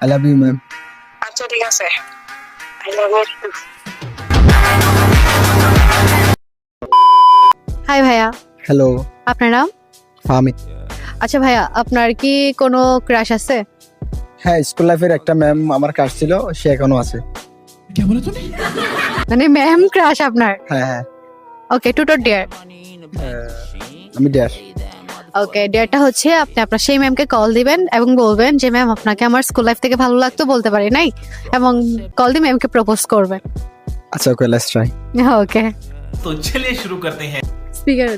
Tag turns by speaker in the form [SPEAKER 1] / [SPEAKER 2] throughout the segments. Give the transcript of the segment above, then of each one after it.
[SPEAKER 1] I love you, ma'am.
[SPEAKER 2] আচ্ছা ঠিক আছে, আই লাভ ইউ।
[SPEAKER 3] হাই ভাইয়া,
[SPEAKER 1] Hello,
[SPEAKER 3] আপনার নাম?
[SPEAKER 1] ফাহামি।
[SPEAKER 3] আচ্ছা ভাইয়া, আপনার কি কোনো ক্রাশ আছে?
[SPEAKER 1] হ্যাঁ, স্কুল লাইফের একটা ম্যাম আমার কাছ ছিল, সে এখনো আছে।
[SPEAKER 3] মানে ম্যাম ক্রাশ আপনার?
[SPEAKER 1] হ্যাঁ হ্যাঁ,
[SPEAKER 3] ওকে, টুটোর ডিয়ার।
[SPEAKER 1] আমি ড্যাশ।
[SPEAKER 3] ওকে, ডিয়ারটা হচ্ছে আপনি আপনার সেই ম্যামকে কল দিবেন এবং বলবেন যে ম্যাম আপনাকে আমার স্কুল লাইফ থেকে ভালো লাগতো, বলতে পারি নাই, এবং কল দিয়ে ম্যামকে প্রপোজ করবেন।
[SPEAKER 1] আচ্ছা ওকে, লেটস ট্রাই।
[SPEAKER 3] ওকে,
[SPEAKER 4] तो चलिए शुरू करते हैं।
[SPEAKER 3] স্পিকার।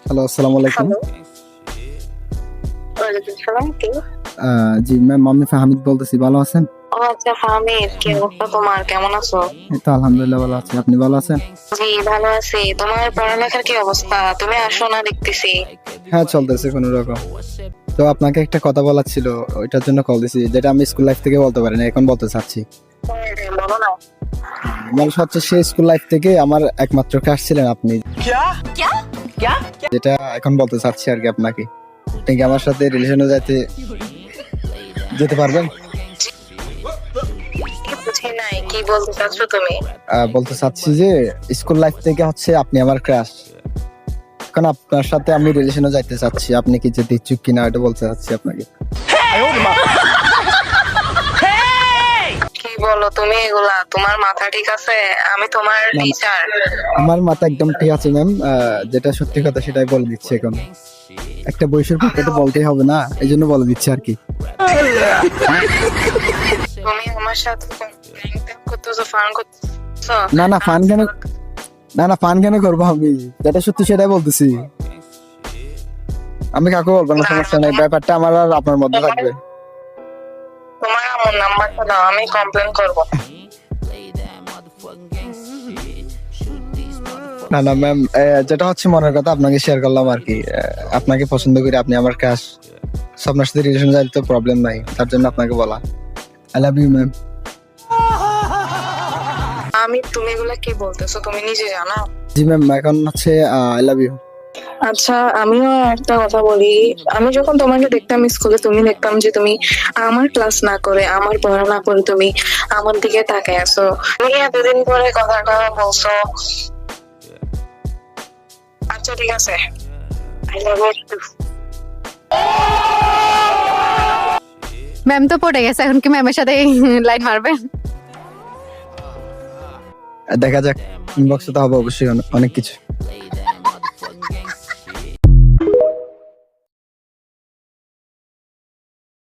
[SPEAKER 1] হ্যালো, আসসালামু আলাইকুম।
[SPEAKER 2] হ্যালো, ওয়ালাইকুম সালাম। কে?
[SPEAKER 1] জি ম্যাম, আমি ফাহামিদ বলতেছি, ভালো আছেন?
[SPEAKER 2] ও আচ্ছা হামিদ, কি অবস্থা তোমার, কেমন আছো?
[SPEAKER 1] এই তো আলহামদুলিল্লাহ ভালো আছি, আপনি ভালো আছেন?
[SPEAKER 2] জি ভালো আছি। তোমার পড়ালেখার কি অবস্থা? তুমি আসো না দেখতেছি।
[SPEAKER 1] হ্যাঁ চলতেছে কোনো রকম। তো আপনাকে একটা কথা বলার ছিল, ওইটার জন্য কল দিছি, যেটা আমি স্কুল লাইফ থেকে বলতে পারি না, এখন বলতে চাচ্ছি।
[SPEAKER 2] বলো না।
[SPEAKER 1] আমার হচ্ছে সেই স্কুল লাইফ থেকে আমার একমাত্র ক্রাশ ছিলেন আপনি, যেটা এখন বলতে চাচ্ছি আর কি আপনাকে। আপনি কি আমার সাথে রিলেশনে যেতে পারবেন?
[SPEAKER 2] কি বুঝি নাই, কি বলতে চাচ্ছ তুমি?
[SPEAKER 1] বলতে চাচ্ছি যে স্কুল লাইফ থেকে হচ্ছে আপনি আমার ক্রাশ, এখন আপনার সাথে আমি রিলেশনে যাইতে চাচ্ছি, আপনি কি যেতে ইচ্ছুক কিনা এটা বলতে চাচ্ছি আপনাকে।
[SPEAKER 2] কি বলো তুমি এগুলা? তোমার মাথা ঠিক আছে? আমি তোমার
[SPEAKER 1] না।
[SPEAKER 2] টিচার।
[SPEAKER 1] আমার মাথা একদম ঠিক আছে ম্যাম, যেটা সত্যি কথা সেটাই বলে দিচ্ছি। এখন একটা বয়সের পক্ষে তো বলতেই হবে না, এই জন্য বলে দিচ্ছি আর কি।
[SPEAKER 2] তুমি আমার সাথে করতেছো, ফান করতেছো?
[SPEAKER 1] না না, ফান কেন, না ফান কেন করবো, আমি যেটা সত্যি সেটাই বলতেছি। আমি কাকু বলবো না, সমস্যা নাই, ব্যাপারটা আমার আর আপনার মধ্যে থাকবে।
[SPEAKER 2] তোমার আমার নাম্বারটা দাও, আমি কমপ্লেন করব।
[SPEAKER 1] না না ম্যাম, যেটা হচ্ছে মনের কথা আপনাকে শেয়ার করলাম আর কি। আপনাকে পছন্দ করি, আপনি আমার ক্রাশ, আপনার সাথে রিলেশন যাইলে তো প্রবলেম নাই, তার জন্য আপনাকে বলা। I love you ma'am.
[SPEAKER 2] আমি, তুমি এগুলা কি বলতেছো তুমি নিজে জানো?
[SPEAKER 1] জি ম্যাম, এখন হচ্ছে আই লাভ ইউ।
[SPEAKER 2] আচ্ছা আমিও একটা কথা বলি, আমি যখন তোমাকে দেখতাম স্কুলে, তুমি দেখতাম যে তুমি আমার ক্লাস না করে, আমার পড়া না করে তুমি আমার দিকে তাকায় আছো। তুমি এতদিন পরে কথাটা বলছো। আচ্ছা ঠিক আছে, আই লাভ ইউ।
[SPEAKER 3] ম্যাম তো পড়ে গেছে, এখন কি ম্যামের সাথে লাইন মারবেন?
[SPEAKER 1] দেখা যাক, ইনবক্সে তো হবে অবশ্যই অনেক কিছু।